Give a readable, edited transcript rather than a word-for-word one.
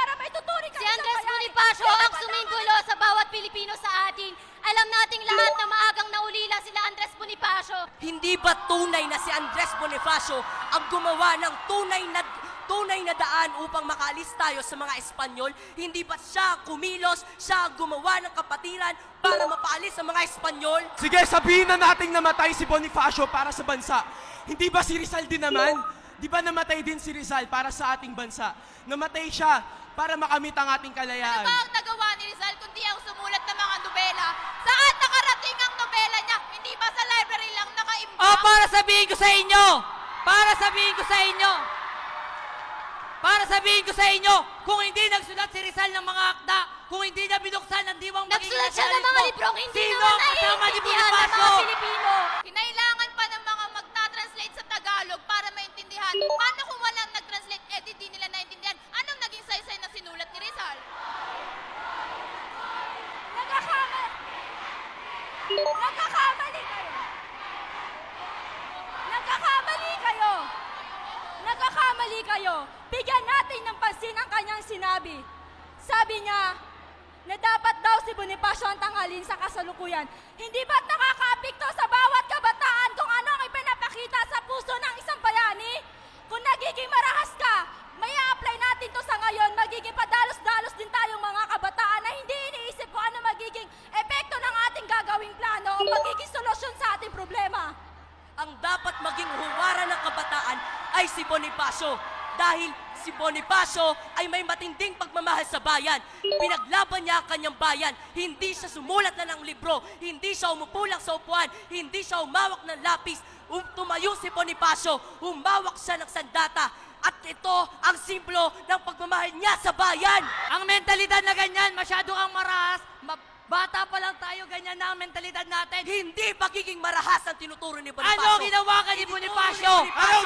para may tuturing Si kami sa Andres bayani. Bonifacio Sino ang ba suminggulo sa bawat Pilipino sa atin. Alam nating lahat na maagang naulila sila Andres Bonifacio. Hindi ba tunay na si Andres Bonifacio ang gumawa ng tunay na daan upang makaalis tayo sa mga Espanyol? Hindi ba siya kumilos, siya gumawa ng kapatiran para mapaalis ang mga Espanyol? Sige, sabihin na nating namatay si Bonifacio para sa bansa. Hindi ba si Rizal din naman? Di ba namatay din si Rizal para sa ating bansa? Namatay siya para makamit ang ating kalayaan. Ano ba ang nagawa ni Rizal kundi ang sumulat ng mga nobela? Saan nakarating ang nobela niya? Hindi ba sa library lang nakaimbak? O, para sabihin ko sa inyo! Para sabihin ko sa inyo! Para sabihin ko sa inyo, kung hindi nagsulat si Rizal ng mga akda, kung hindi niya binuksan ang diwang magiging Nagsulat siya ng mga librong hindi sino naman ang kasama ni naiintindihan ng Bonifacio? mga Pilipino. Kinailangan pa ng mga magta-translate sa Tagalog para maintindihan. Paano kung walang nag-translate, di nila naintindihan? Anong naging saysay na sinulat ni Rizal? Nagkakamali kayo. Nagkakamali kayo. Nagkakamali kayo. Bigyan natin ng pansin ang kanyang sinabi. Sabi niya na dapat daw si Bonifacio ang tanghalin sa kasalukuyan. Hindi ba't nakakaapekto sa bawat kabataan kung ano ang ipinapakita sa puso ng isang bayani? Kung nagiging marahas ka, may apply natin to sa ngayon, magiging padalos-dalos din tayong mga kabataan na hindi iniisip kung ano magiging epekto ng ating gagawing plano o magiging solusyon sa ating problema. Ang dapat maging huwaran ng kabataan ay si Bonifacio. Dahil si Bonifacio ay may matinding pagmamahal sa bayan. Pinaglaban niya ang kanyang bayan. Hindi siya sumulat na ng libro. Hindi siya umupo lang sa upuan. Hindi siya umawak ng lapis. Tumayo si Bonifacio. Humawak siya ng sandata. At ito ang simbolo ng pagmamahal niya sa bayan. Ang mentalidad na ganyan, masyado kang marahas. Bata pa lang tayo, ganyan na ang mentalidad natin. Hindi pagiging marahas ang tinuturo ni Bonifacio. Ano ginawa ka ni Bonifacio? Ano